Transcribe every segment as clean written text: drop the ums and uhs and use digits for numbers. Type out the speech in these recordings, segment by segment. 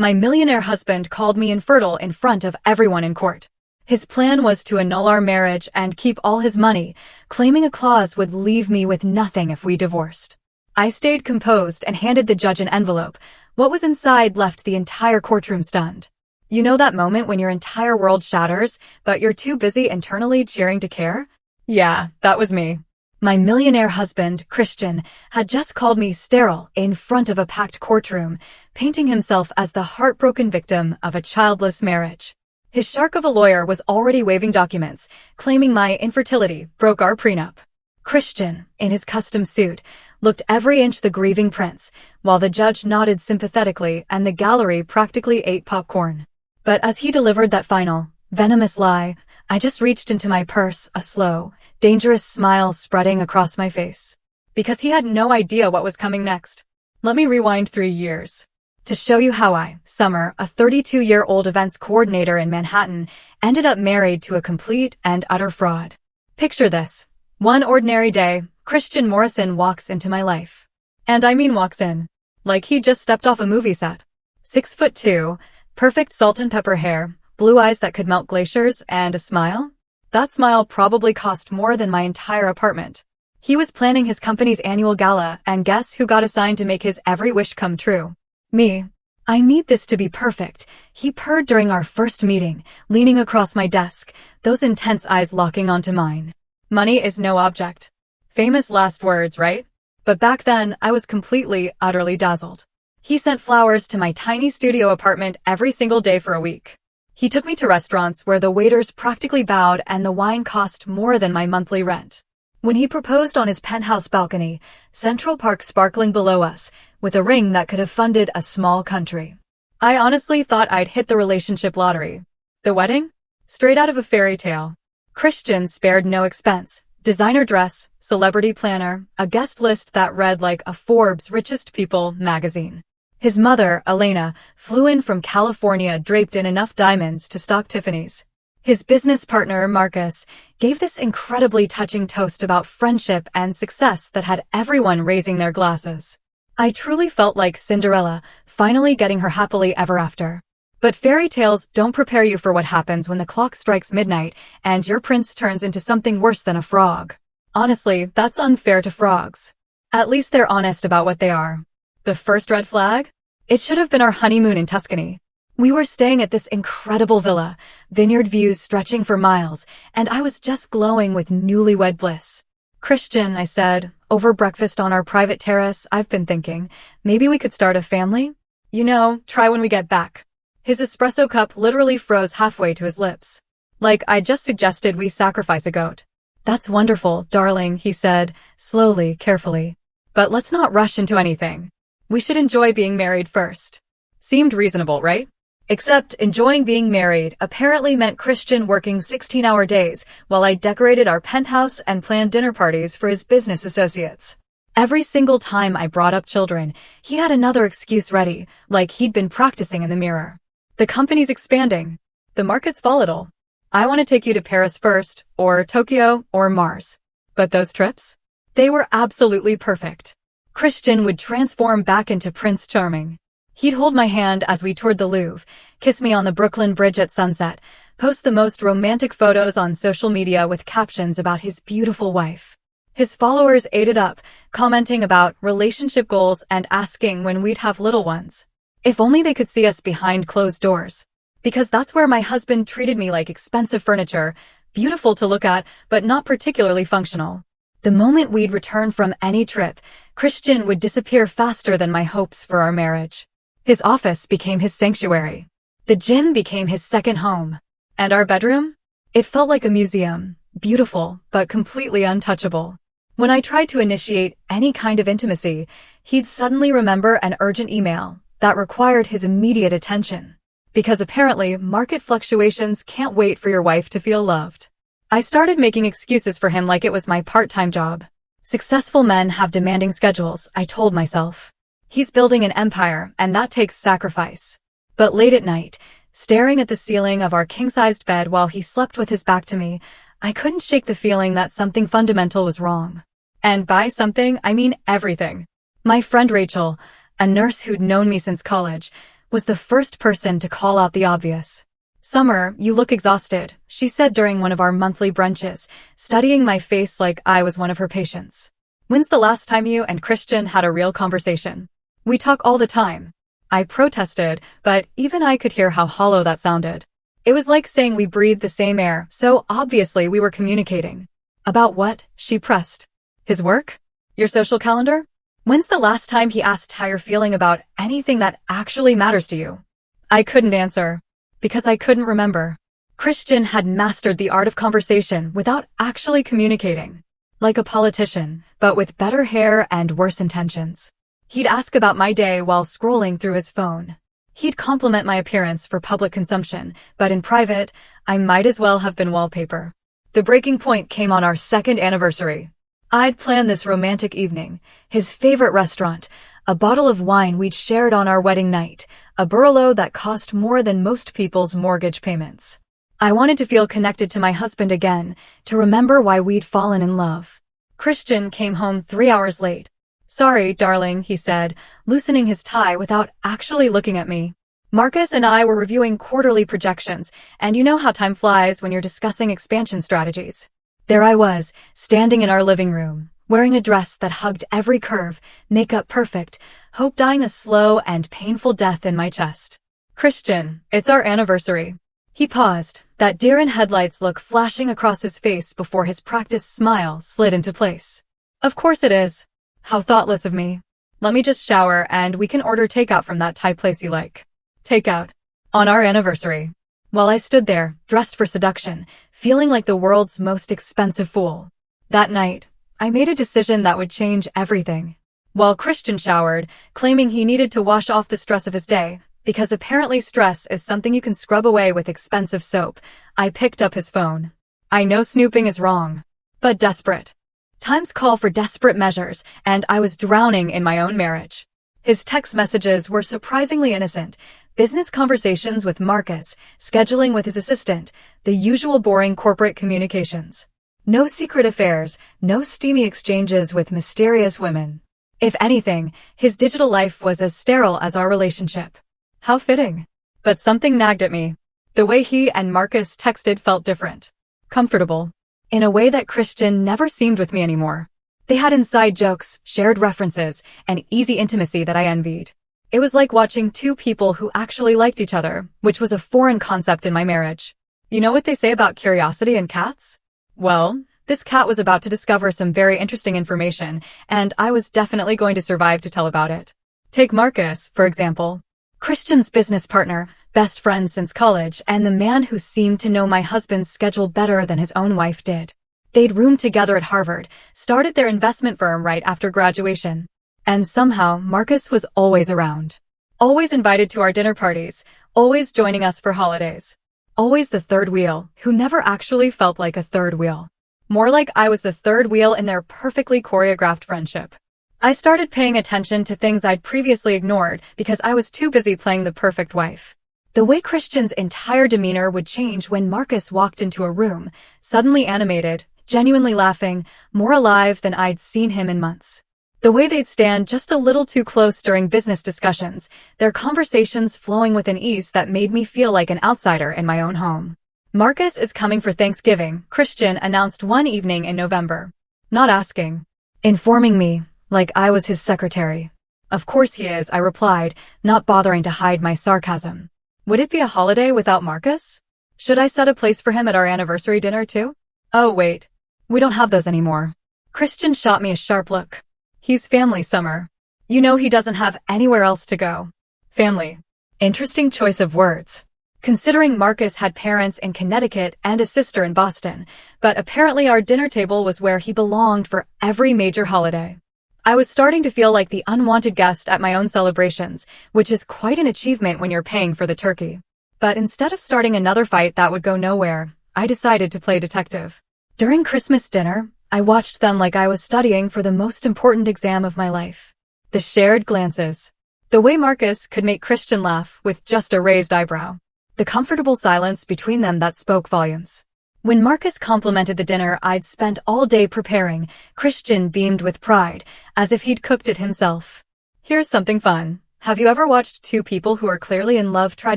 My millionaire husband called me infertile in front of everyone in court. His plan was to annul our marriage and keep all his money, claiming a clause would leave me with nothing if we divorced. I stayed composed and handed the judge an envelope. What was inside left the entire courtroom stunned. You know that moment when your entire world shatters, but you're too busy internally cheering to care? Yeah, that was me. My millionaire husband, Christian, had just called me sterile in front of a packed courtroom, painting himself as the heartbroken victim of a childless marriage. His shark of a lawyer was already waving documents, claiming my infertility broke our prenup. Christian, in his custom suit, looked every inch the grieving prince, while the judge nodded sympathetically and the gallery practically ate popcorn. But as he delivered that final, venomous lie, I just reached into my purse, a slow, dangerous smile spreading across my face. Because he had no idea what was coming next. Let me rewind 3 years. To show you how I, Summer, a 32-year-old events coordinator in Manhattan, ended up married to a complete and utter fraud. Picture this. One ordinary day, Christian Morrison walks into my life. And I mean walks in. Like he just stepped off a movie set. 6'2", perfect salt and pepper hair, blue eyes that could melt glaciers, and a smile? That smile probably cost more than my entire apartment. He was planning his company's annual gala, and guess who got assigned to make his every wish come true? Me. I need this to be perfect, he purred during our first meeting, leaning across my desk, those intense eyes locking onto mine. Money is no object. Famous last words, right? But back then, I was completely, utterly dazzled. He sent flowers to my tiny studio apartment every single day for a week. He took me to restaurants where the waiters practically bowed and the wine cost more than my monthly rent. When he proposed on his penthouse balcony, Central Park sparkling below us, with a ring that could have funded a small country. I honestly thought I'd hit the relationship lottery. The wedding? Straight out of a fairy tale. Christian spared no expense. Designer dress, celebrity planner, a guest list that read like a Forbes Richest People magazine. His mother, Elena, flew in from California draped in enough diamonds to stock Tiffany's. His business partner, Marcus, gave this incredibly touching toast about friendship and success that had everyone raising their glasses. I truly felt like Cinderella, finally getting her happily ever after. But fairy tales don't prepare you for what happens when the clock strikes midnight and your prince turns into something worse than a frog. Honestly, that's unfair to frogs. At least they're honest about what they are. The first red flag? It should have been our honeymoon in Tuscany. We were staying at this incredible villa, vineyard views stretching for miles, and I was just glowing with newlywed bliss. Christian, I said, over breakfast on our private terrace, I've been thinking, maybe we could start a family? You know, try when we get back. His espresso cup literally froze halfway to his lips. Like I just suggested we sacrifice a goat. That's wonderful, darling, he said, slowly, carefully. But let's not rush into anything. We should enjoy being married first. Seemed reasonable, right? Except enjoying being married apparently meant Christian working 16-hour days while I decorated our penthouse and planned dinner parties for his business associates. Every single time I brought up children, he had another excuse ready, like he'd been practicing in the mirror. The company's expanding. The market's volatile. I want to take you to Paris first, or Tokyo, or Mars. But those trips? They were absolutely perfect. Christian would transform back into Prince Charming. He'd hold my hand as we toured the Louvre, kiss me on the Brooklyn Bridge at sunset, post the most romantic photos on social media with captions about his beautiful wife. His followers ate it up, commenting about relationship goals and asking when we'd have little ones. If only they could see us behind closed doors. Because that's where my husband treated me like expensive furniture, beautiful to look at, but not particularly functional. The moment we'd return from any trip, Christian would disappear faster than my hopes for our marriage. His office became his sanctuary. The gym became his second home. And our bedroom? It felt like a museum, beautiful, but completely untouchable. When I tried to initiate any kind of intimacy, he'd suddenly remember an urgent email that required his immediate attention. Because apparently, market fluctuations can't wait for your wife to feel loved. I started making excuses for him like it was my part-time job. Successful men have demanding schedules, I told myself. He's building an empire, and that takes sacrifice. But late at night, staring at the ceiling of our king-sized bed while he slept with his back to me, I couldn't shake the feeling that something fundamental was wrong. And by something, I mean everything. My friend Rachel, a nurse who'd known me since college, was the first person to call out the obvious. "Summer, you look exhausted," she said during one of our monthly brunches, studying my face like I was one of her patients. "When's the last time you and Christian had a real conversation?" "We talk all the time." I protested, but even I could hear how hollow that sounded. It was like saying we breathed the same air, so obviously we were communicating. "About what?" she pressed. "His work? Your social calendar? When's the last time he asked how you're feeling about anything that actually matters to you?" I couldn't answer, because I couldn't remember. Christian had mastered the art of conversation without actually communicating. Like a politician, but with better hair and worse intentions. He'd ask about my day while scrolling through his phone. He'd compliment my appearance for public consumption, but in private, I might as well have been wallpaper. The breaking point came on our second anniversary. I'd planned this romantic evening, his favorite restaurant, a bottle of wine we'd shared on our wedding night, a burrito that cost more than most people's mortgage payments. I wanted to feel connected to my husband again, to remember why we'd fallen in love. Christian came home 3 hours late. "Sorry, darling," he said, loosening his tie without actually looking at me. "Marcus and I were reviewing quarterly projections, and you know how time flies when you're discussing expansion strategies." There I was, standing in our living room, wearing a dress that hugged every curve, makeup perfect, hope dying a slow and painful death in my chest. "Christian, it's our anniversary." He paused, that deer-in-headlights look flashing across his face before his practiced smile slid into place. "Of course it is." How thoughtless of me. "Let me just shower and we can order takeout from that Thai place you like." Takeout. On our anniversary. While I stood there, dressed for seduction, feeling like the world's most expensive fool. That night, I made a decision that would change everything. While Christian showered, claiming he needed to wash off the stress of his day, because apparently stress is something you can scrub away with expensive soap, I picked up his phone. I know snooping is wrong, but desperate. Times call for desperate measures, and I was drowning in my own marriage. His text messages were surprisingly innocent. Business conversations with Marcus, scheduling with his assistant, the usual boring corporate communications. No secret affairs, no steamy exchanges with mysterious women. If anything, his digital life was as sterile as our relationship. How fitting. But something nagged at me. The way he and Marcus texted felt different. Comfortable. In a way that Christian never seemed with me anymore. They had inside jokes, shared references, and easy intimacy that I envied. It was like watching two people who actually liked each other, which was a foreign concept in my marriage. You know what they say about curiosity and cats? Well, this cat was about to discover some very interesting information, and I was definitely going to survive to tell about it. Take Marcus, for example. Christian's business partner, best friend since college, and the man who seemed to know my husband's schedule better than his own wife did. They'd roomed together at Harvard, started their investment firm right after graduation. And somehow, Marcus was always around. Always invited to our dinner parties, always joining us for holidays. Always the third wheel, who never actually felt like a third wheel. More like I was the third wheel in their perfectly choreographed friendship. I started paying attention to things I'd previously ignored because I was too busy playing the perfect wife. The way Christian's entire demeanor would change when Marcus walked into a room, suddenly animated, genuinely laughing, more alive than I'd seen him in months. The way they'd stand just a little too close during business discussions, their conversations flowing with an ease that made me feel like an outsider in my own home. "Marcus is coming for Thanksgiving," Christian announced one evening in November. Not asking. Informing me, like I was his secretary. "Of course he is," I replied, not bothering to hide my sarcasm. Would it be a holiday without Marcus? Should I set a place for him at our anniversary dinner too? Oh wait, we don't have those anymore. Christian shot me a sharp look. He's family, Summer. You know he doesn't have anywhere else to go. Family. Interesting choice of words. Considering Marcus had parents in Connecticut and a sister in Boston, but apparently our dinner table was where he belonged for every major holiday. I was starting to feel like the unwanted guest at my own celebrations, which is quite an achievement when you're paying for the turkey. But instead of starting another fight that would go nowhere, I decided to play detective. During Christmas dinner, I watched them like I was studying for the most important exam of my life. The shared glances. The way Marcus could make Christian laugh with just a raised eyebrow. The comfortable silence between them that spoke volumes. When Marcus complimented the dinner I'd spent all day preparing, Christian beamed with pride, as if he'd cooked it himself. "Here's something fun. Have you ever watched two people who are clearly in love try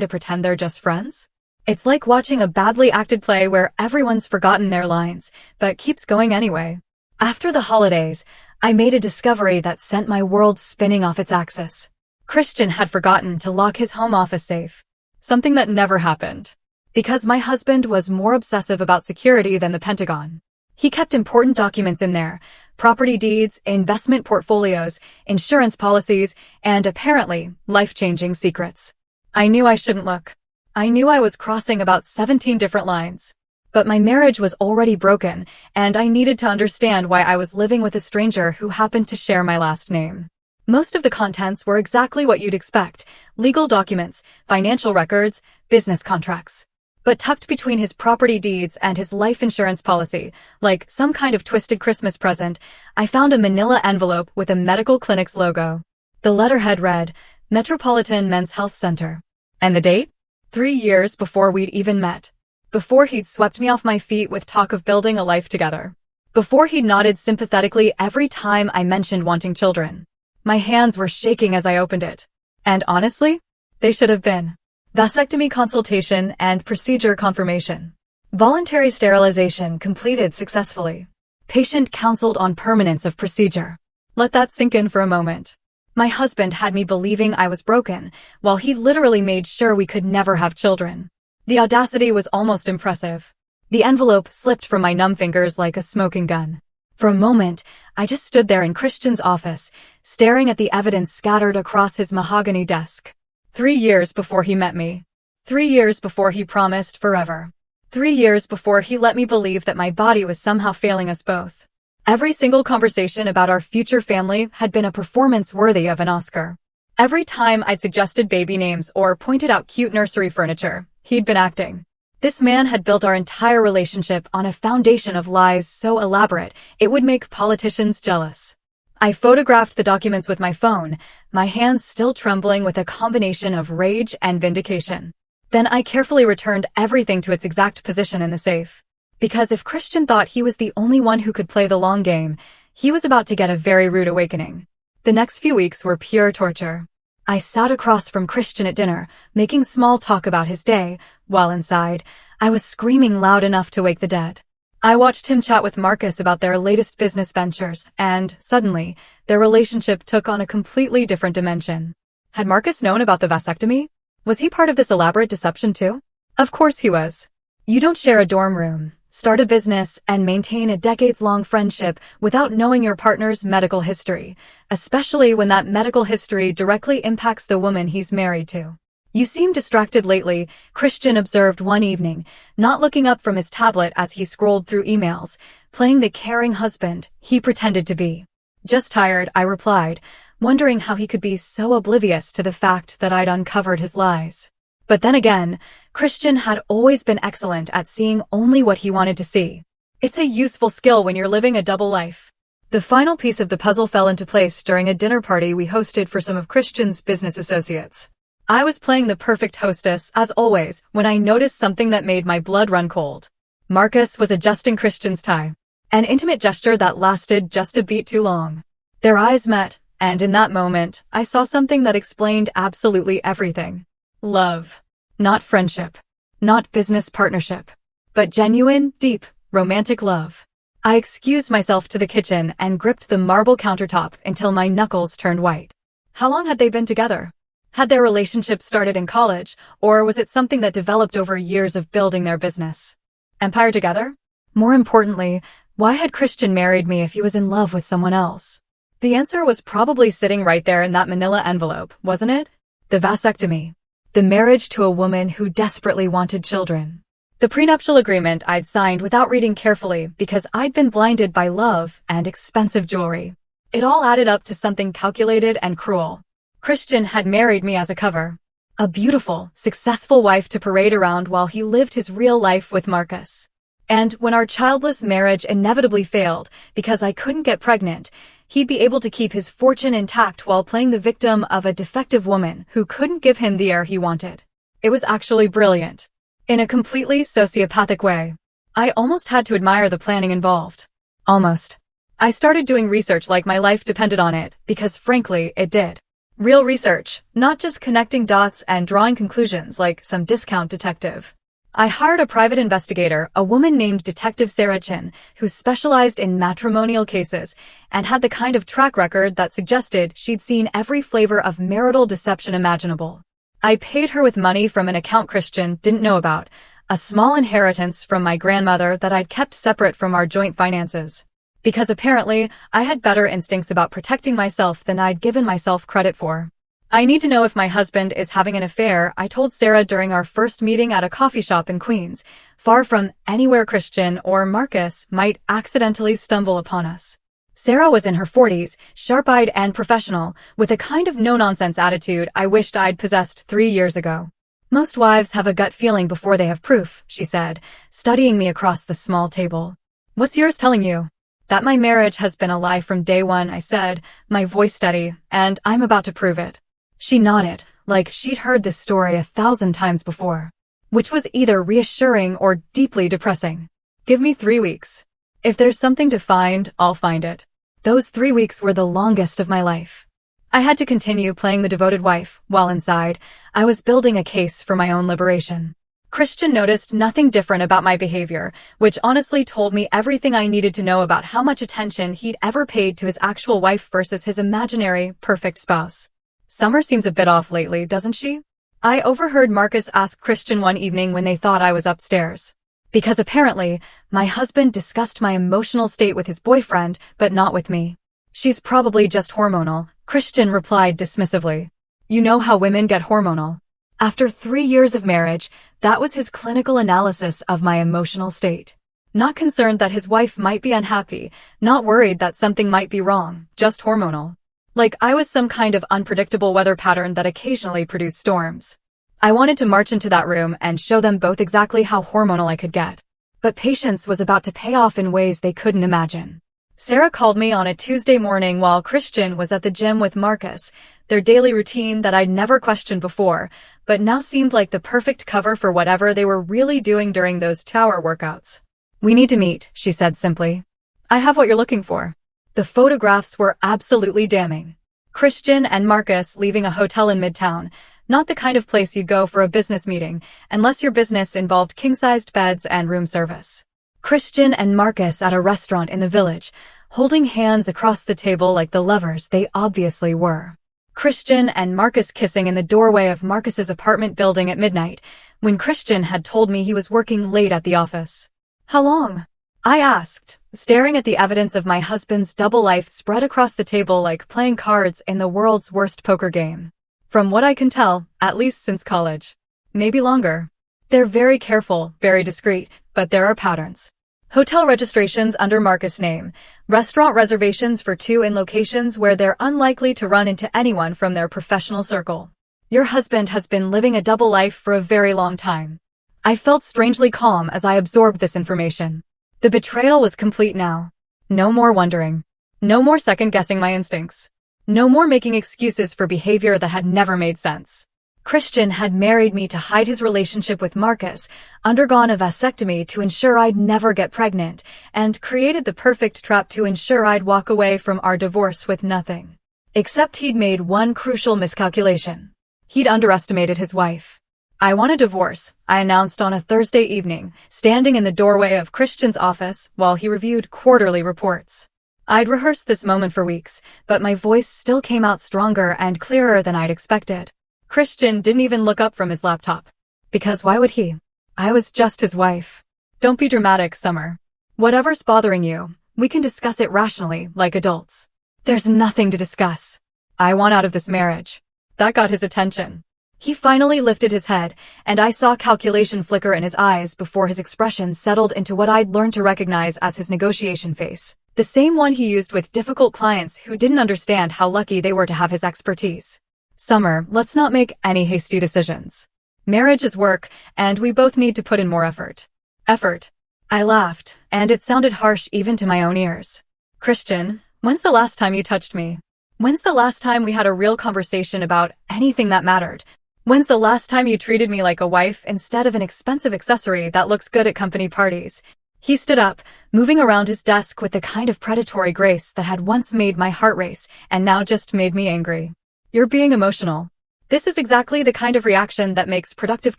to pretend they're just friends? It's like watching a badly acted play where everyone's forgotten their lines, but keeps going anyway. After the holidays, I made a discovery that sent my world spinning off its axis. Christian had forgotten to lock his home office safe. Something that never happened. Because my husband was more obsessive about security than the Pentagon. He kept important documents in there, property deeds, investment portfolios, insurance policies, and apparently life-changing secrets. I knew I shouldn't look. I knew I was crossing about 17 different lines. But my marriage was already broken, and I needed to understand why I was living with a stranger who happened to share my last name. Most of the contents were exactly what you'd expect: legal documents, financial records, business contracts. But tucked between his property deeds and his life insurance policy, like some kind of twisted Christmas present, I found a manila envelope with a medical clinic's logo. The letterhead read, Metropolitan Men's Health Center. And the date? 3 years before we'd even met. Before he'd swept me off my feet with talk of building a life together. Before he'd nodded sympathetically every time I mentioned wanting children. My hands were shaking as I opened it. And honestly, they should have been. Vasectomy consultation and procedure confirmation. Voluntary sterilization completed successfully. Patient counseled on permanence of procedure. Let that sink in for a moment. My husband had me believing I was broken, while he literally made sure we could never have children. The audacity was almost impressive. The envelope slipped from my numb fingers like a smoking gun. For a moment, I just stood there in Christian's office, staring at the evidence scattered across his mahogany desk. 3 years before he met me. 3 years before he promised forever. 3 years before he let me believe that my body was somehow failing us both. Every single conversation about our future family had been a performance worthy of an Oscar. Every time I'd suggested baby names or pointed out cute nursery furniture, he'd been acting. This man had built our entire relationship on a foundation of lies so elaborate it would make politicians jealous. I photographed the documents with my phone, my hands still trembling with a combination of rage and vindication. Then I carefully returned everything to its exact position in the safe. Because if Christian thought he was the only one who could play the long game, he was about to get a very rude awakening. The next few weeks were pure torture. I sat across from Christian at dinner, making small talk about his day, while inside, I was screaming loud enough to wake the dead. I watched him chat with Marcus about their latest business ventures, and, suddenly, their relationship took on a completely different dimension. Had Marcus known about the vasectomy? Was he part of this elaborate deception too? Of course he was. You don't share a dorm room, start a business, and maintain a decades-long friendship without knowing your partner's medical history, especially when that medical history directly impacts the woman he's married to. You seem distracted lately, Christian observed one evening, not looking up from his tablet as he scrolled through emails, playing the caring husband he pretended to be. Just tired, I replied, wondering how he could be so oblivious to the fact that I'd uncovered his lies. But then again, Christian had always been excellent at seeing only what he wanted to see. It's a useful skill when you're living a double life. The final piece of the puzzle fell into place during a dinner party we hosted for some of Christian's business associates. I was playing the perfect hostess, as always, when I noticed something that made my blood run cold. Marcus was adjusting Christian's tie. An intimate gesture that lasted just a beat too long. Their eyes met, and in that moment, I saw something that explained absolutely everything. Love. Not friendship. Not business partnership. But genuine, deep, romantic love. I excused myself to the kitchen and gripped the marble countertop until my knuckles turned white. How long had they been together? Had their relationship started in college, or was it something that developed over years of building their business? Empire together? More importantly, why had Christian married me if he was in love with someone else? The answer was probably sitting right there in that manila envelope, wasn't it? The vasectomy. The marriage to a woman who desperately wanted children. The prenuptial agreement I'd signed without reading carefully because I'd been blinded by love and expensive jewelry. It all added up to something calculated and cruel. Christian had married me as a cover. A beautiful, successful wife to parade around while he lived his real life with Marcus. And when our childless marriage inevitably failed because I couldn't get pregnant, he'd be able to keep his fortune intact while playing the victim of a defective woman who couldn't give him the heir he wanted. It was actually brilliant. In a completely sociopathic way. I almost had to admire the planning involved. Almost. I started doing research like my life depended on it, because frankly, it did. Real research, not just connecting dots and drawing conclusions like some discount detective. I hired a private investigator, a woman named Detective Sarah Chin, who specialized in matrimonial cases and had the kind of track record that suggested she'd seen every flavor of marital deception imaginable. I paid her with money from an account Christian didn't know about, a small inheritance from my grandmother that I'd kept separate from our joint finances. Because apparently, I had better instincts about protecting myself than I'd given myself credit for. I need to know if my husband is having an affair, I told Sarah during our first meeting at a coffee shop in Queens, far from anywhere Christian or Marcus might accidentally stumble upon us. Sarah was in her 40s, sharp-eyed and professional, with a kind of no-nonsense attitude I wished I'd possessed 3 years ago. Most wives have a gut feeling before they have proof, she said, studying me across the small table. What's yours telling you? That my marriage has been a lie from day one, I said, my voice steady, and I'm about to prove it. She nodded, like she'd heard this story 1,000 times before, which was either reassuring or deeply depressing. Give me 3 weeks. If there's something to find, I'll find it. Those 3 weeks were the longest of my life. I had to continue playing the devoted wife, while inside, I was building a case for my own liberation. Christian noticed nothing different about my behavior, which honestly told me everything I needed to know about how much attention he'd ever paid to his actual wife versus his imaginary, perfect spouse. Summer seems a bit off lately, doesn't she? I overheard Marcus ask Christian one evening when they thought I was upstairs. Because apparently, my husband discussed my emotional state with his boyfriend, but not with me. She's probably just hormonal, Christian replied dismissively. You know how women get hormonal. After 3 years of marriage, that was his clinical analysis of my emotional state. Not concerned that his wife might be unhappy, not worried that something might be wrong, just hormonal. Like I was some kind of unpredictable weather pattern that occasionally produced storms. I wanted to march into that room and show them both exactly how hormonal I could get. But patience was about to pay off in ways they couldn't imagine. Sarah called me on a Tuesday morning while Christian was at the gym with Marcus, their daily routine that I'd never questioned before, but now seemed like the perfect cover for whatever they were really doing during those tower workouts. We need to meet, she said simply. I have what you're looking for. The photographs were absolutely damning. Christian and Marcus leaving a hotel in Midtown, not the kind of place you'd go for a business meeting, unless your business involved king-sized beds and room service. Christian and Marcus at a restaurant in the village, holding hands across the table like the lovers they obviously were. Christian and Marcus kissing in the doorway of Marcus's apartment building at midnight, when Christian had told me he was working late at the office. How long? I asked, staring at the evidence of my husband's double life spread across the table like playing cards in the world's worst poker game. From what I can tell, at least since college. Maybe longer. They're very careful, very discreet, but there are patterns. Hotel registrations under Marcus' name, restaurant reservations for 2 in locations where they're unlikely to run into anyone from their professional circle. Your husband has been living a double life for a very long time. I felt strangely calm as I absorbed this information. The betrayal was complete now. No more wondering. No more second-guessing my instincts. No more making excuses for behavior that had never made sense. Christian had married me to hide his relationship with Marcus, undergone a vasectomy to ensure I'd never get pregnant, and created the perfect trap to ensure I'd walk away from our divorce with nothing. Except he'd made one crucial miscalculation. He'd underestimated his wife. I want a divorce, I announced on a Thursday evening, standing in the doorway of Christian's office while he reviewed quarterly reports. I'd rehearsed this moment for weeks, but my voice still came out stronger and clearer than I'd expected. Christian didn't even look up from his laptop. Because why would he? I was just his wife. Don't be dramatic, Summer. Whatever's bothering you, we can discuss it rationally, like adults. There's nothing to discuss. I want out of this marriage. That got his attention. He finally lifted his head, and I saw calculation flicker in his eyes before his expression settled into what I'd learned to recognize as his negotiation face, the same one he used with difficult clients who didn't understand how lucky they were to have his expertise. Summer, let's not make any hasty decisions. Marriage is work, and we both need to put in more effort. Effort. I laughed, and it sounded harsh even to my own ears. Christian, when's the last time you touched me? When's the last time we had a real conversation about anything that mattered? When's the last time you treated me like a wife instead of an expensive accessory that looks good at company parties? He stood up, moving around his desk with the kind of predatory grace that had once made my heart race and now just made me angry. You're being emotional. This is exactly the kind of reaction that makes productive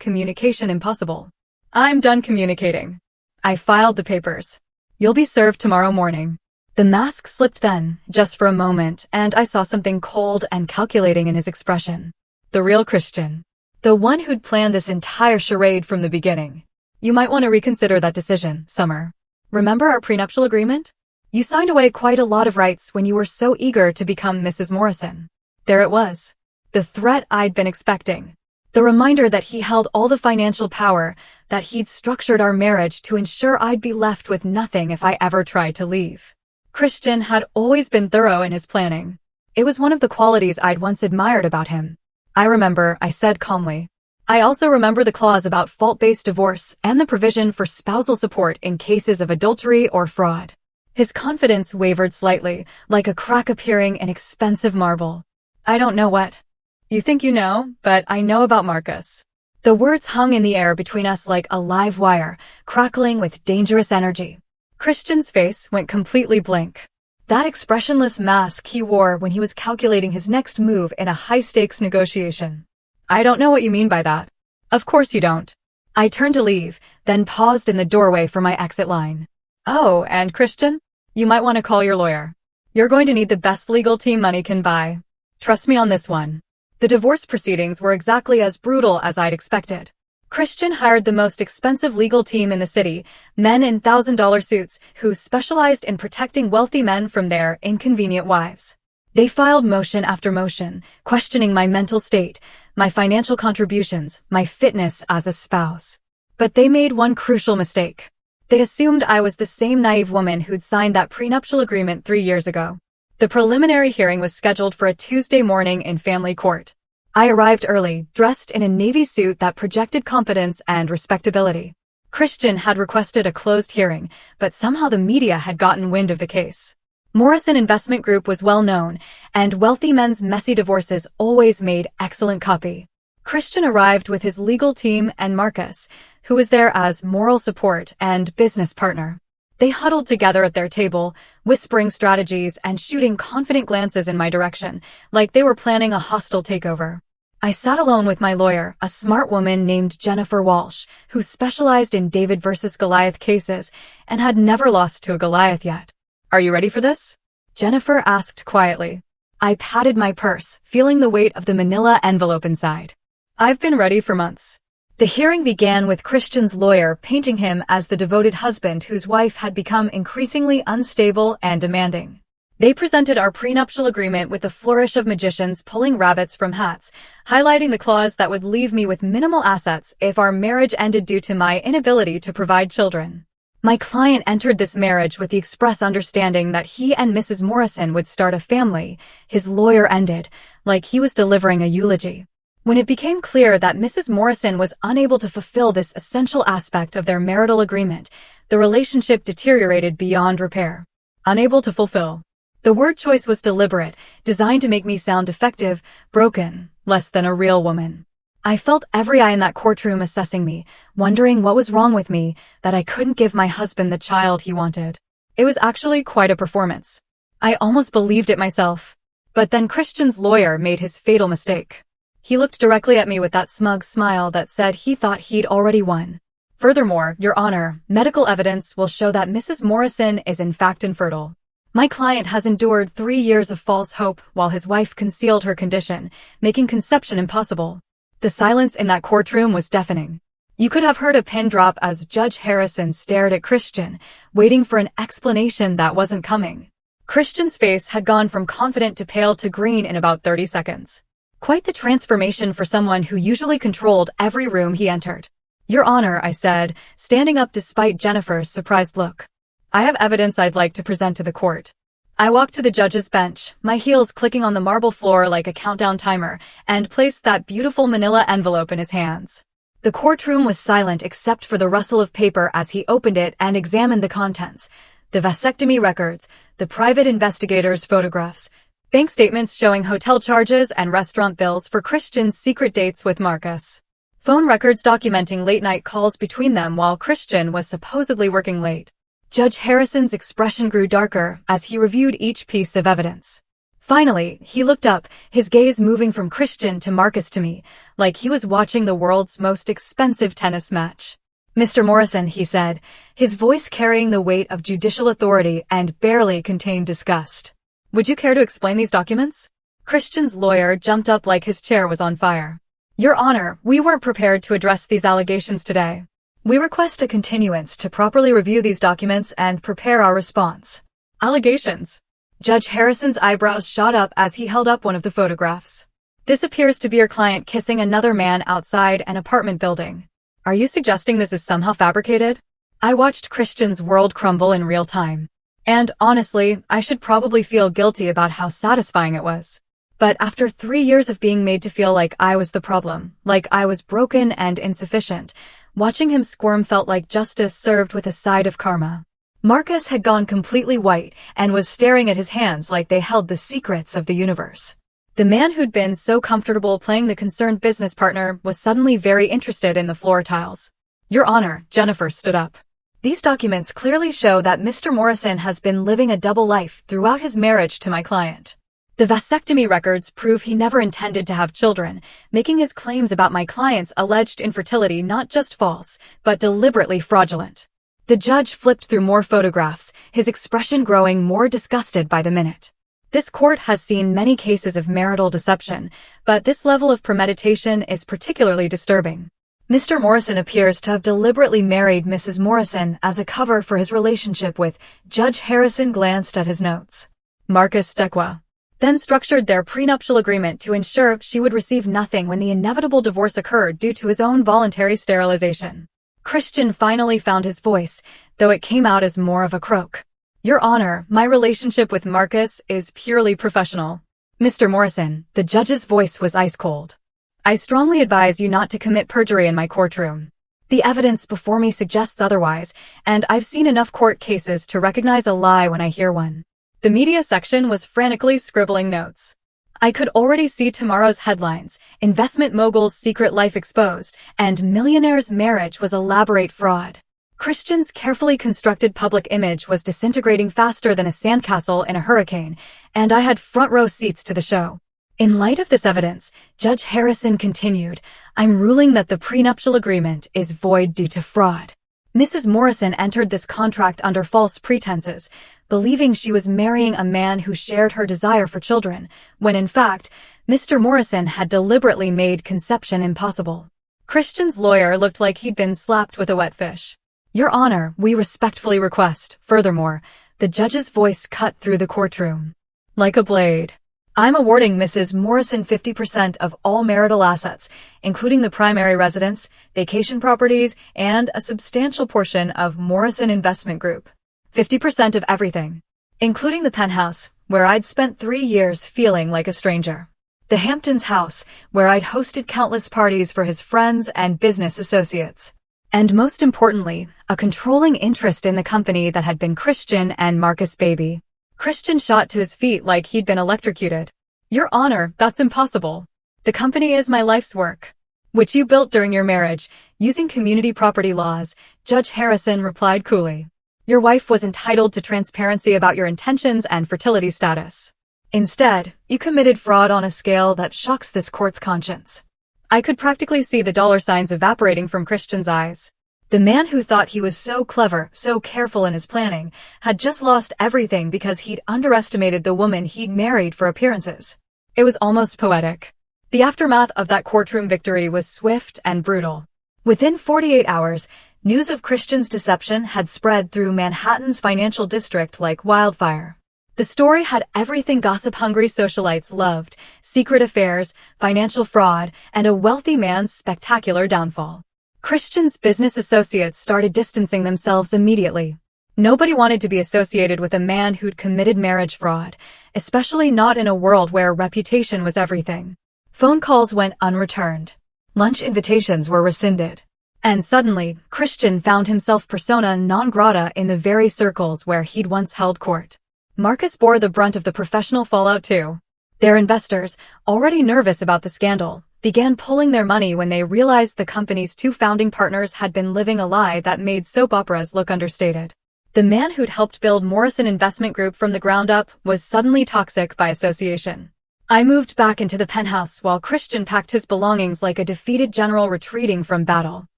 communication impossible. I'm done communicating. I filed the papers. You'll be served tomorrow morning. The mask slipped then, just for a moment, and I saw something cold and calculating in his expression. The real Christian. The one who'd planned this entire charade from the beginning. You might want to reconsider that decision, Summer. Remember our prenuptial agreement? You signed away quite a lot of rights when you were so eager to become Mrs. Morrison. There it was. The threat I'd been expecting. The reminder that he held all the financial power, that he'd structured our marriage to ensure I'd be left with nothing if I ever tried to leave. Christian had always been thorough in his planning. It was one of the qualities I'd once admired about him. I remember, I said calmly. I also remember the clause about fault-based divorce and the provision for spousal support in cases of adultery or fraud. His confidence wavered slightly, like a crack appearing in expensive marble. I don't know what. You think you know, but I know about Marcus. The words hung in the air between us like a live wire, crackling with dangerous energy. Christian's face went completely blank. That expressionless mask he wore when he was calculating his next move in a high-stakes negotiation. I don't know what you mean by that. Of course you don't. I turned to leave, then paused in the doorway for my exit line. Oh, and Christian? You might want to call your lawyer. You're going to need the best legal team money can buy. Trust me on this one. The divorce proceedings were exactly as brutal as I'd expected. Christian hired the most expensive legal team in the city, men in $1,000 suits who specialized in protecting wealthy men from their inconvenient wives. They filed motion after motion, questioning my mental state, my financial contributions, my fitness as a spouse. But they made one crucial mistake. They assumed I was the same naive woman who'd signed that prenuptial agreement 3 years ago. The preliminary hearing was scheduled for a Tuesday morning in family court. I arrived early, dressed in a navy suit that projected confidence and respectability. Christian had requested a closed hearing, but somehow the media had gotten wind of the case. Morrison Investment Group was well known, and wealthy men's messy divorces always made excellent copy. Christian arrived with his legal team and Marcus, who was there as moral support and business partner. They huddled together at their table, whispering strategies and shooting confident glances in my direction, like they were planning a hostile takeover. I sat alone with my lawyer, a smart woman named Jennifer Walsh, who specialized in David versus Goliath cases and had never lost to a Goliath yet. Are you ready for this? Jennifer asked quietly. I patted my purse, feeling the weight of the manila envelope inside. I've been ready for months. The hearing began with Christian's lawyer painting him as the devoted husband whose wife had become increasingly unstable and demanding. They presented our prenuptial agreement with a flourish of magicians pulling rabbits from hats, highlighting the clause that would leave me with minimal assets if our marriage ended due to my inability to provide children. My client entered this marriage with the express understanding that he and Mrs. Morrison would start a family. His lawyer ended, like he was delivering a eulogy. When it became clear that Mrs. Morrison was unable to fulfill this essential aspect of their marital agreement, the relationship deteriorated beyond repair. Unable to fulfill. The word choice was deliberate, designed to make me sound defective, broken, less than a real woman. I felt every eye in that courtroom assessing me, wondering what was wrong with me, that I couldn't give my husband the child he wanted. It was actually quite a performance. I almost believed it myself. But then Christian's lawyer made his fatal mistake. He looked directly at me with that smug smile that said he thought he'd already won. Furthermore, Your Honor, medical evidence will show that Mrs. Morrison is in fact infertile. My client has endured 3 years of false hope while his wife concealed her condition, making conception impossible. The silence in that courtroom was deafening. You could have heard a pin drop as Judge Harrison stared at Christian, waiting for an explanation that wasn't coming. Christian's face had gone from confident to pale to green in about 30 seconds. Quite the transformation for someone who usually controlled every room he entered. Your Honor, I said, standing up despite Jennifer's surprised look. I have evidence I'd like to present to the court. I walked to the judge's bench, my heels clicking on the marble floor like a countdown timer, and placed that beautiful manila envelope in his hands. The courtroom was silent except for the rustle of paper as he opened it and examined the contents. The vasectomy records, the private investigator's photographs, bank statements showing hotel charges and restaurant bills for Christian's secret dates with Marcus. Phone records documenting late-night calls between them while Christian was supposedly working late. Judge Harrison's expression grew darker as he reviewed each piece of evidence. Finally, he looked up, his gaze moving from Christian to Marcus to me, like he was watching the world's most expensive tennis match. Mr. Morrison, he said, his voice carrying the weight of judicial authority and barely contained disgust. Would you care to explain these documents? Christian's lawyer jumped up like his chair was on fire. Your Honor, we weren't prepared to address these allegations today. We request a continuance to properly review these documents and prepare our response. Allegations. Judge Harrison's eyebrows shot up as he held up one of the photographs. This appears to be your client kissing another man outside an apartment building. Are you suggesting this is somehow fabricated? I watched Christian's world crumble in real time. And honestly, I should probably feel guilty about how satisfying it was. But after 3 years of being made to feel like I was the problem, like I was broken and insufficient, watching him squirm felt like justice served with a side of karma. Marcus had gone completely white and was staring at his hands like they held the secrets of the universe. The man who'd been so comfortable playing the concerned business partner was suddenly very interested in the floor tiles. Your Honor, Jennifer stood up. These documents clearly show that Mr. Morrison has been living a double life throughout his marriage to my client. The vasectomy records prove he never intended to have children, making his claims about my client's alleged infertility not just false, but deliberately fraudulent. The judge flipped through more photographs, his expression growing more disgusted by the minute. This court has seen many cases of marital deception, but this level of premeditation is particularly disturbing. Mr. Morrison appears to have deliberately married Mrs. Morrison as a cover for his relationship with Judge Harrison glanced at his notes. Marcus Dequa. Then structured their prenuptial agreement to ensure she would receive nothing when the inevitable divorce occurred due to his own voluntary sterilization. Christian finally found his voice, though it came out as more of a croak. Your Honor, my relationship with Marcus is purely professional. Mr. Morrison, the judge's voice was ice cold. I strongly advise you not to commit perjury in my courtroom. The evidence before me suggests otherwise, and I've seen enough court cases to recognize a lie when I hear one. The media section was frantically scribbling notes. I could already see tomorrow's headlines: investment mogul's secret life exposed, and millionaire's marriage was elaborate fraud. Christian's carefully constructed public image was disintegrating faster than a sandcastle in a hurricane, and I had front row seats to the show. In light of this evidence, Judge Harrison continued, I'm ruling that the prenuptial agreement is void due to fraud. Mrs. Morrison entered this contract under false pretenses, believing she was marrying a man who shared her desire for children, when in fact, Mr. Morrison had deliberately made conception impossible. Christian's lawyer looked like he'd been slapped with a wet fish. Your Honor, we respectfully request, furthermore, the judge's voice cut through the courtroom. Like a blade. I'm awarding Mrs. Morrison 50% of all marital assets, including the primary residence, vacation properties, and a substantial portion of Morrison Investment Group. 50% of everything, including the penthouse, where I'd spent 3 years feeling like a stranger. The Hamptons house, where I'd hosted countless parties for his friends and business associates. And most importantly, a controlling interest in the company that had been Christian and Marcus' baby. Christian shot to his feet like he'd been electrocuted. Your Honor, that's impossible. The company is my life's work, which you built during your marriage, using community property laws, Judge Harrison replied coolly. Your wife was entitled to transparency about your intentions and fertility status. Instead, you committed fraud on a scale that shocks this court's conscience. I could practically see the dollar signs evaporating from Christian's eyes. The man who thought he was so clever, so careful in his planning, had just lost everything because he'd underestimated the woman he'd married for appearances. It was almost poetic. The aftermath of that courtroom victory was swift and brutal. Within 48 hours, news of Christian's deception had spread through Manhattan's financial district like wildfire. The story had everything gossip-hungry socialites loved: secret affairs, financial fraud, and a wealthy man's spectacular downfall. Christian's business associates started distancing themselves immediately. Nobody wanted to be associated with a man who'd committed marriage fraud, especially not in a world where reputation was everything. Phone calls went unreturned. Lunch invitations were rescinded. And suddenly, Christian found himself persona non grata in the very circles where he'd once held court. Marcus bore the brunt of the professional fallout too. Their investors, already nervous about the scandal, began pulling their money when they realized the company's 2 founding partners had been living a lie that made soap operas look understated. The man who'd helped build Morrison Investment Group from the ground up was suddenly toxic by association. I moved back into the penthouse while Christian packed his belongings like a defeated general retreating from battle.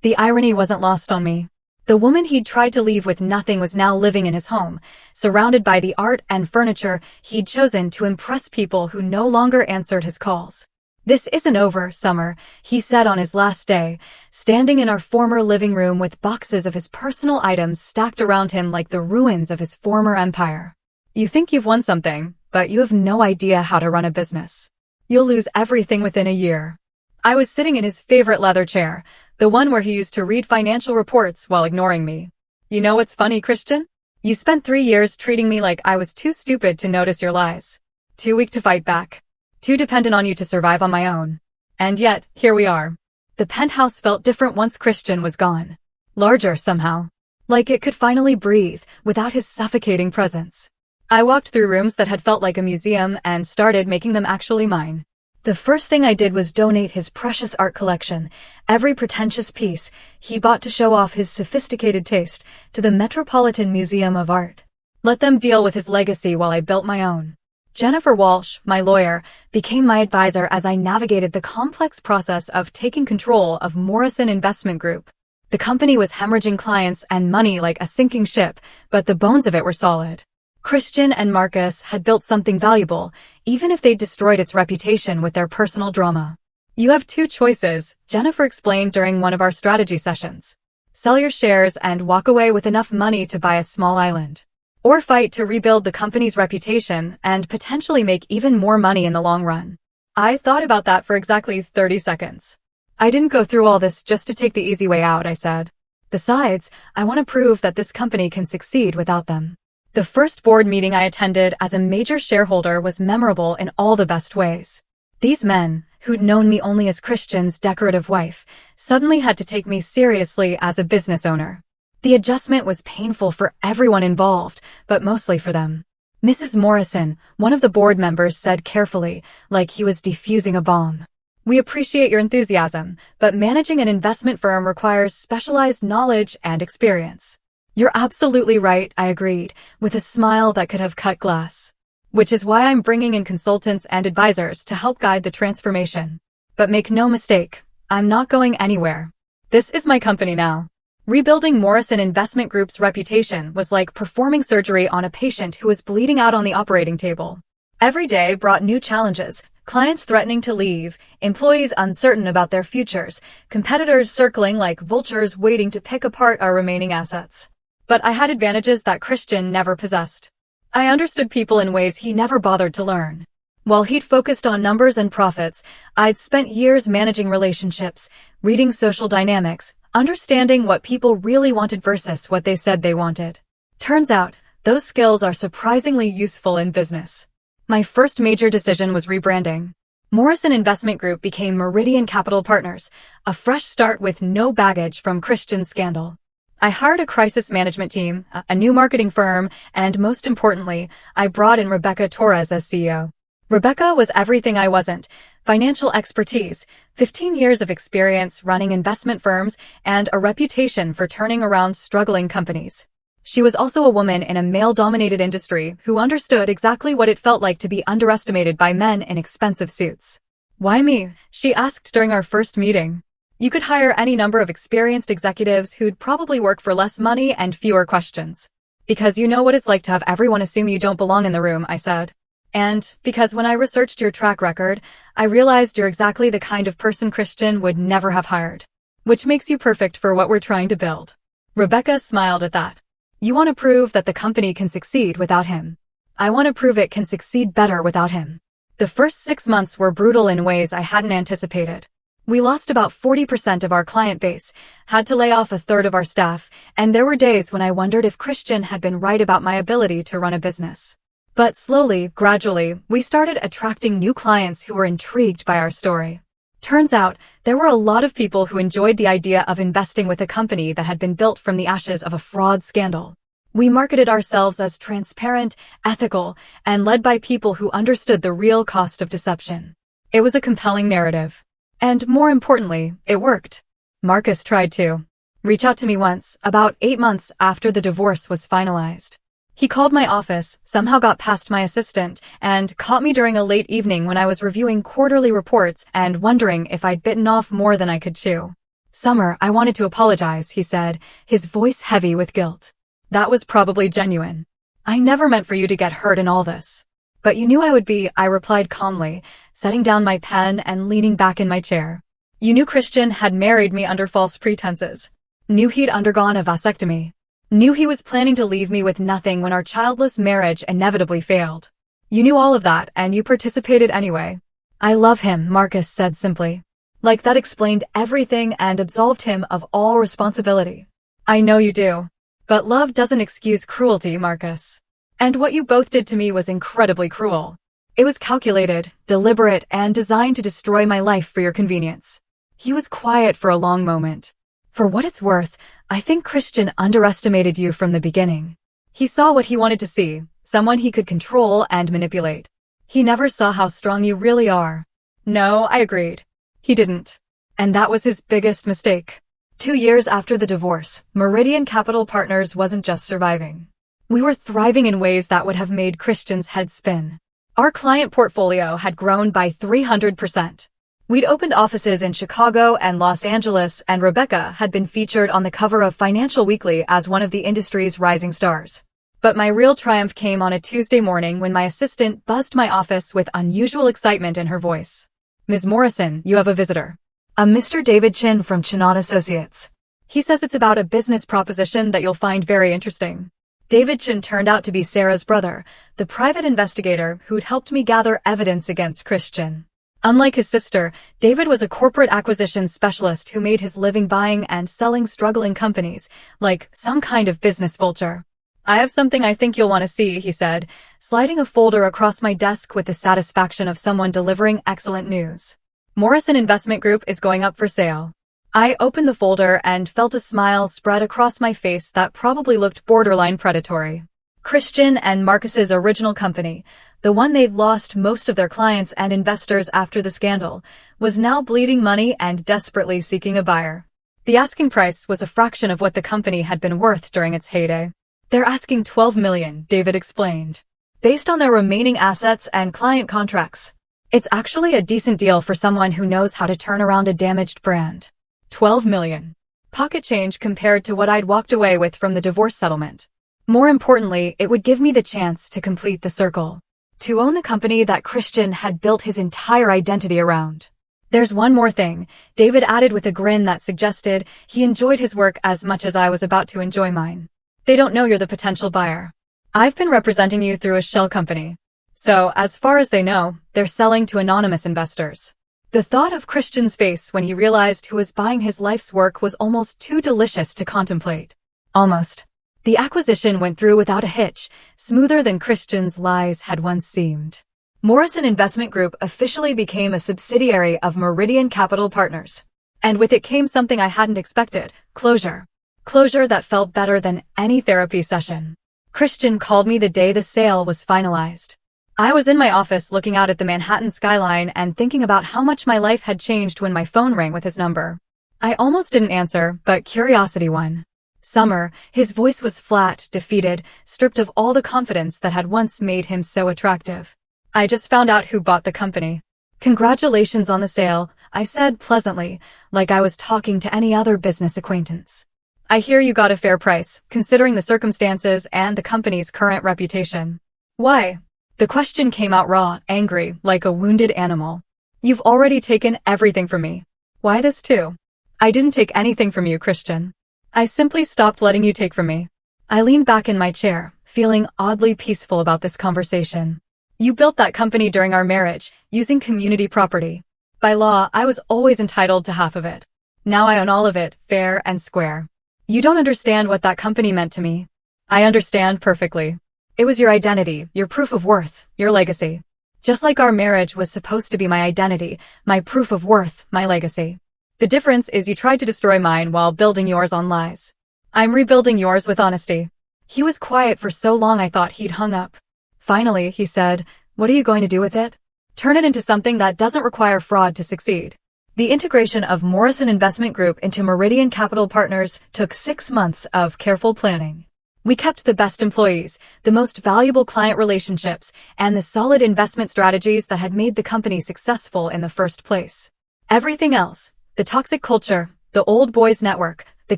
The irony wasn't lost on me. The woman he'd tried to leave with nothing was now living in his home, surrounded by the art and furniture he'd chosen to impress people who no longer answered his calls. "This isn't over, Summer," he said on his last day, standing in our former living room with boxes of his personal items stacked around him like the ruins of his former empire. "You think you've won something, but you have no idea how to run a business. You'll lose everything within a year." I was sitting in his favorite leather chair, the one where he used to read financial reports while ignoring me. "You know what's funny, Christian? You spent 3 years treating me like I was too stupid to notice your lies, too weak to fight back, too dependent on you to survive on my own. And yet, here we are." The penthouse felt different once Christian was gone. Larger somehow. Like it could finally breathe without his suffocating presence. I walked through rooms that had felt like a museum and started making them actually mine. The first thing I did was donate his precious art collection, every pretentious piece he bought to show off his sophisticated taste, to the Metropolitan Museum of Art. Let them deal with his legacy while I built my own. Jennifer Walsh, my lawyer, became my advisor as I navigated the complex process of taking control of Morrison Investment Group. The company was hemorrhaging clients and money like a sinking ship, but the bones of it were solid. Christian and Marcus had built something valuable, even if they destroyed its reputation with their personal drama. "You have 2 choices," Jennifer explained during one of our strategy sessions. "Sell your shares and walk away with enough money to buy a small island. Or fight to rebuild the company's reputation and potentially make even more money in the long run." I thought about that for exactly 30 seconds. "I didn't go through all this just to take the easy way out," I said. "Besides, I want to prove that this company can succeed without them." The first board meeting I attended as a major shareholder was memorable in all the best ways. These men, who'd known me only as Christian's decorative wife, suddenly had to take me seriously as a business owner. The adjustment was painful for everyone involved, but mostly for them. "Mrs. Morrison," one of the board members said carefully, like he was defusing a bomb, "we appreciate your enthusiasm, but managing an investment firm requires specialized knowledge and experience." "You're absolutely right," I agreed, with a smile that could have cut glass. "Which is why I'm bringing in consultants and advisors to help guide the transformation. But make no mistake, I'm not going anywhere. This is my company now." Rebuilding Morrison Investment Group's reputation was like performing surgery on a patient who was bleeding out on the operating table. Every day brought new challenges, clients threatening to leave, employees uncertain about their futures, competitors circling like vultures waiting to pick apart our remaining assets. But I had advantages that Christian never possessed. I understood people in ways he never bothered to learn. While he'd focused on numbers and profits, I'd spent years managing relationships, reading social dynamics, understanding what people really wanted versus what they said they wanted. Turns out, those skills are surprisingly useful in business. My first major decision was rebranding. Morrison Investment Group became Meridian Capital Partners, a fresh start with no baggage from Christian's scandal. I hired a crisis management team, a new marketing firm, and most importantly, I brought in Rebecca Torres as CEO. Rebecca was everything I wasn't: financial expertise, 15 years of experience running investment firms, and a reputation for turning around struggling companies. She was also a woman in a male-dominated industry who understood exactly what it felt like to be underestimated by men in expensive suits. "Why me?" she asked during our first meeting. "You could hire any number of experienced executives who'd probably work for less money and fewer questions. Because you know what it's like to have everyone assume you don't belong in the room," I said. "And because when I researched your track record, I realized you're exactly the kind of person Christian would never have hired. Which makes you perfect for what we're trying to build." Rebecca smiled at that. "You want to prove that the company can succeed without him. I want to prove it can succeed better without him." The first 6 months were brutal in ways I hadn't anticipated. We lost about 40% of our client base, had to lay off a third of our staff, and there were days when I wondered if Christian had been right about my ability to run a business. But slowly, gradually, we started attracting new clients who were intrigued by our story. Turns out, there were a lot of people who enjoyed the idea of investing with a company that had been built from the ashes of a fraud scandal. We marketed ourselves as transparent, ethical, and led by people who understood the real cost of deception. It was a compelling narrative. And more importantly, it worked. Marcus tried to. reach out to me once, about 8 months after the divorce was finalized. He called my office, somehow got past my assistant, and caught me during a late evening when I was reviewing quarterly reports and wondering if I'd bitten off more than I could chew. "Summer, I wanted to apologize," he said, his voice heavy with guilt. "That was probably genuine. I never meant for you to get hurt in all this." "But you knew I would be," I replied calmly, setting down my pen and leaning back in my chair. "You knew Christian had married me under false pretenses. Knew he'd undergone a vasectomy. Knew he was planning to leave me with nothing when our childless marriage inevitably failed. You knew all of that, and you participated anyway." "I love him," Marcus said simply. Like that explained everything and absolved him of all responsibility. "I know you do. But love doesn't excuse cruelty, Marcus. And what you both did to me was incredibly cruel. It was calculated, deliberate, and designed to destroy my life for your convenience." He was quiet for a long moment. "For what it's worth, I think Christian underestimated you from the beginning. He saw what he wanted to see, someone he could control and manipulate. He never saw how strong you really are." "No," I agreed. "He didn't. And that was his biggest mistake." 2 years after the divorce, Meridian Capital Partners wasn't just surviving. We were thriving in ways that would have made Christian's head spin. Our client portfolio had grown by 300%. We'd opened offices in Chicago and Los Angeles, and Rebecca had been featured on the cover of Financial Weekly as one of the industry's rising stars. But my real triumph came on a Tuesday morning when my assistant buzzed my office with unusual excitement in her voice. "Ms. Morrison, you have a visitor. A Mr. David Chin from Chinot Associates. He says it's about a business proposition that you'll find very interesting." David Chin turned out to be Sarah's brother, the private investigator who'd helped me gather evidence against Christian. Unlike his sister, David was a corporate acquisitions specialist who made his living buying and selling struggling companies, like some kind of business vulture. "I have something I think you'll want to see," he said, sliding a folder across my desk with the satisfaction of someone delivering excellent news. "Morrison Investment Group is going up for sale." I opened the folder and felt a smile spread across my face that probably looked borderline predatory. Christian and Marcus's original company, the one they'd lost most of their clients and investors after the scandal, was now bleeding money and desperately seeking a buyer. The asking price was a fraction of what the company had been worth during its heyday. "They're asking $12 million, David explained. "Based on their remaining assets and client contracts. It's actually a decent deal for someone who knows how to turn around a damaged brand." $12 million. Pocket change compared to what I'd walked away with from the divorce settlement. More importantly, it would give me the chance to complete the circle. To own the company that Christian had built his entire identity around. "There's one more thing," David added with a grin that suggested he enjoyed his work as much as I was about to enjoy mine. "They don't know you're the potential buyer. I've been representing you through a shell company. So, as far as they know, they're selling to anonymous investors." The thought of Christian's face when he realized who was buying his life's work was almost too delicious to contemplate. Almost. The acquisition went through without a hitch, smoother than Christian's lies had once seemed. Morrison Investment Group officially became a subsidiary of Meridian Capital Partners. And with it came something I hadn't expected, closure. Closure that felt better than any therapy session. Christian called me the day the sale was finalized. I was in my office looking out at the Manhattan skyline and thinking about how much my life had changed when my phone rang with his number. I almost didn't answer, but curiosity won. "Summer," his voice was flat, defeated, stripped of all the confidence that had once made him so attractive. "I just found out who bought the company." "Congratulations on the sale," I said pleasantly, like I was talking to any other business acquaintance. "I hear you got a fair price, considering the circumstances and the company's current reputation." "Why?" The question came out raw, angry, like a wounded animal. "You've already taken everything from me. Why this too?" "I didn't take anything from you, Christian. I simply stopped letting you take from me." I leaned back in my chair, feeling oddly peaceful about this conversation. "You built that company during our marriage, using community property. By law, I was always entitled to half of it. Now I own all of it, fair and square. You don't understand what that company meant to me." "I understand perfectly. It was your identity, your proof of worth, your legacy. Just like our marriage was supposed to be my identity, my proof of worth, my legacy. The difference is you tried to destroy mine while building yours on lies. I'm rebuilding yours with honesty." He was quiet for so long I thought he'd hung up. Finally, he said, "What are you going to do with it?" "Turn it into something that doesn't require fraud to succeed." The integration of Morrison Investment Group into Meridian Capital Partners took 6 months of careful planning. We kept the best employees, the most valuable client relationships, and the solid investment strategies that had made the company successful in the first place. Everything else, the toxic culture, the old boys network, the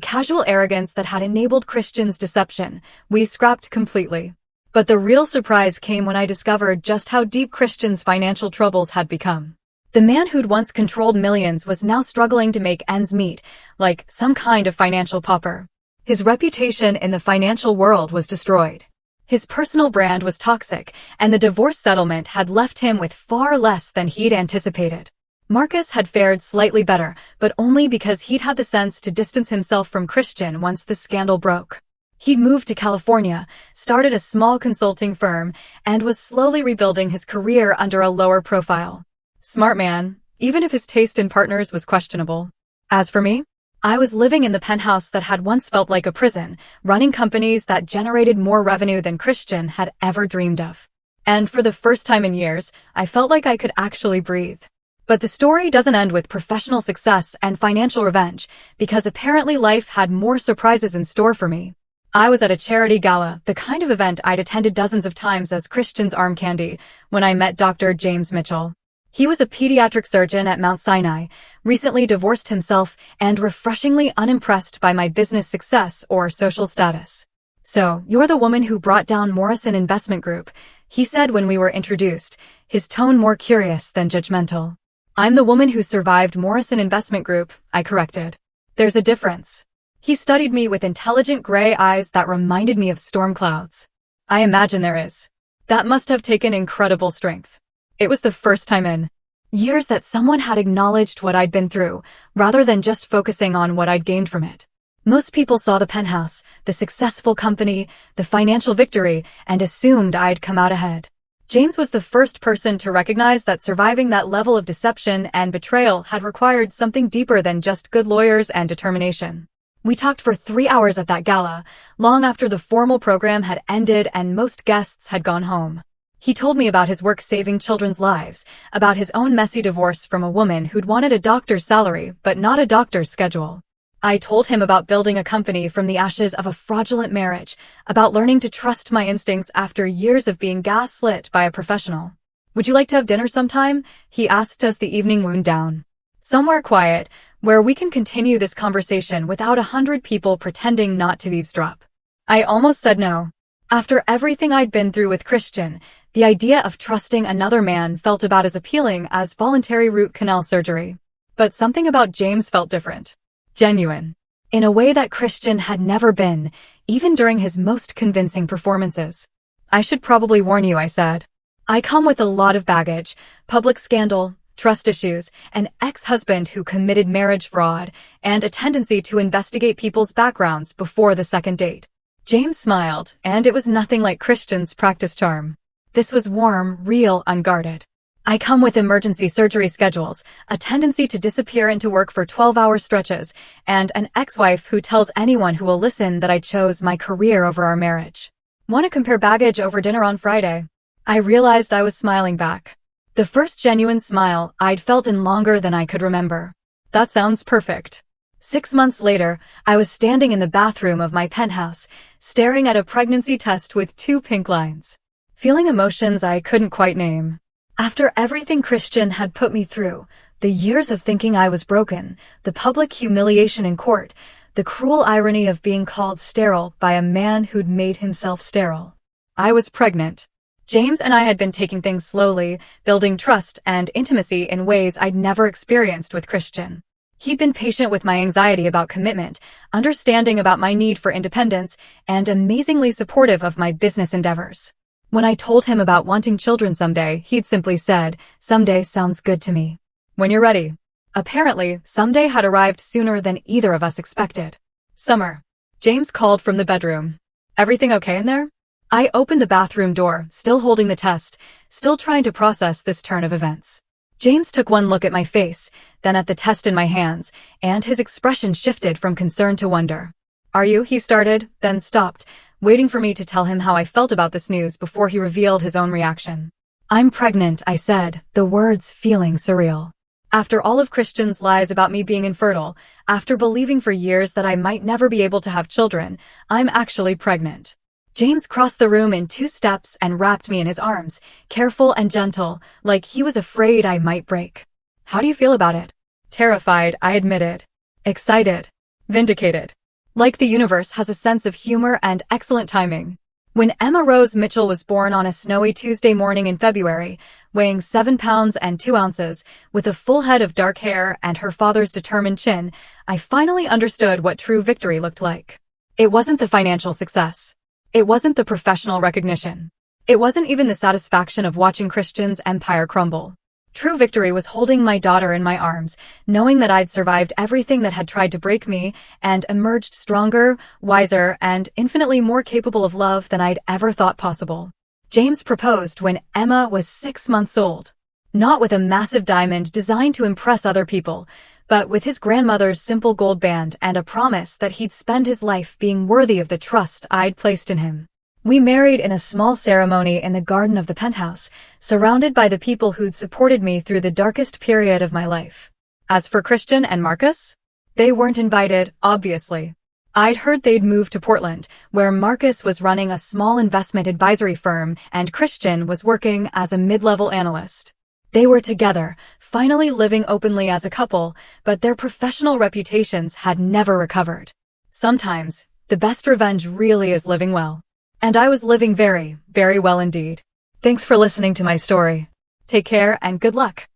casual arrogance that had enabled Christian's deception, we scrapped completely. But the real surprise came when I discovered just how deep Christian's financial troubles had become. The man who'd once controlled millions was now struggling to make ends meet, like some kind of financial pauper. His reputation in the financial world was destroyed. His personal brand was toxic, and the divorce settlement had left him with far less than he'd anticipated. Marcus had fared slightly better, but only because he'd had the sense to distance himself from Christian once the scandal broke. He'd moved to California, started a small consulting firm, and was slowly rebuilding his career under a lower profile. Smart man, even if his taste in partners was questionable. As for me, I was living in the penthouse that had once felt like a prison, running companies that generated more revenue than Christian had ever dreamed of. And for the first time in years, I felt like I could actually breathe. But the story doesn't end with professional success and financial revenge, because apparently life had more surprises in store for me. I was at a charity gala, the kind of event I'd attended dozens of times as Christian's arm candy, when I met Dr. James Mitchell. He was a pediatric surgeon at Mount Sinai, recently divorced himself, and refreshingly unimpressed by my business success or social status. "So, you're the woman who brought down Morrison Investment Group," he said when we were introduced, his tone more curious than judgmental. "I'm the woman who survived Morrison Investment Group," I corrected. "There's a difference." He studied me with intelligent gray eyes that reminded me of storm clouds. "I imagine there is." That must have taken incredible strength. It was the first time in years that someone had acknowledged what I'd been through, rather than just focusing on what I'd gained from it. Most people saw the penthouse, the successful company, the financial victory, and assumed I'd come out ahead. James was the first person to recognize that surviving that level of deception and betrayal had required something deeper than just good lawyers and determination. We talked for 3 hours at that gala, long after the formal program had ended and most guests had gone home. He told me about his work saving children's lives, about his own messy divorce from a woman who'd wanted a doctor's salary but not a doctor's schedule. I told him about building a company from the ashes of a fraudulent marriage, about learning to trust my instincts after years of being gaslit by a professional. "Would you like to have dinner sometime?" he asked as the evening wound down. "Somewhere quiet, where we can continue this conversation without 100 people pretending not to eavesdrop." I almost said no. After everything I'd been through with Christian, the idea of trusting another man felt about as appealing as voluntary root canal surgery. But something about James felt different. Genuine. In a way that Christian had never been, even during his most convincing performances. "I should probably warn you," I said. "I come with a lot of baggage, public scandal, trust issues, an ex-husband who committed marriage fraud, and a tendency to investigate people's backgrounds before the second date." James smiled, and it was nothing like Christian's practice charm. This was warm, real, unguarded. "I come with emergency surgery schedules, a tendency to disappear into work for 12-hour stretches, and an ex-wife who tells anyone who will listen that I chose my career over our marriage. Want to compare baggage over dinner on Friday?" I realized I was smiling back. The first genuine smile I'd felt in longer than I could remember. That sounds perfect. 6 months later, I was standing in the bathroom of my penthouse, staring at a pregnancy test with 2 pink lines. Feeling emotions I couldn't quite name. After everything Christian had put me through, the years of thinking I was broken, the public humiliation in court, the cruel irony of being called sterile by a man who'd made himself sterile. I was pregnant. James and I had been taking things slowly, building trust and intimacy in ways I'd never experienced with Christian. He'd been patient with my anxiety about commitment, understanding about my need for independence, and amazingly supportive of my business endeavors. When I told him about wanting children someday, he'd simply said, "Someday sounds good to me. When you're ready." Apparently, someday had arrived sooner than either of us expected. Summer. James called from the bedroom. "Everything okay in there?" I opened the bathroom door, still holding the test, still trying to process this turn of events. James took one look at my face, then at the test in my hands, and his expression shifted from concern to wonder. "Are you?" he started, then stopped, waiting for me to tell him how I felt about this news before he revealed his own reaction. "I'm pregnant," I said, the words feeling surreal. After all of Christian's lies about me being infertile, after believing for years that I might never be able to have children, I'm actually pregnant. James crossed the room in 2 steps and wrapped me in his arms, careful and gentle, like he was afraid I might break. How do you feel about it? Terrified, I admitted. Excited. Vindicated. Like the universe has a sense of humor and excellent timing. When Emma Rose Mitchell was born on a snowy Tuesday morning in February, weighing 7 pounds and 2 ounces, with a full head of dark hair and her father's determined chin, I finally understood what true victory looked like. It wasn't the financial success. It wasn't the professional recognition. It wasn't even the satisfaction of watching Christian's empire crumble. True victory was holding my daughter in my arms, knowing that I'd survived everything that had tried to break me and emerged stronger, wiser, and infinitely more capable of love than I'd ever thought possible. James proposed when Emma was 6 months old. Not with a massive diamond designed to impress other people, but with his grandmother's simple gold band and a promise that he'd spend his life being worthy of the trust I'd placed in him. We married in a small ceremony in the garden of the penthouse, surrounded by the people who'd supported me through the darkest period of my life. As for Christian and Marcus, they weren't invited, obviously. I'd heard they'd moved to Portland, where Marcus was running a small investment advisory firm and Christian was working as a mid-level analyst. They were together, finally living openly as a couple, but their professional reputations had never recovered. Sometimes, the best revenge really is living well. And I was living very, very well indeed. Thanks for listening to my story. Take care and good luck.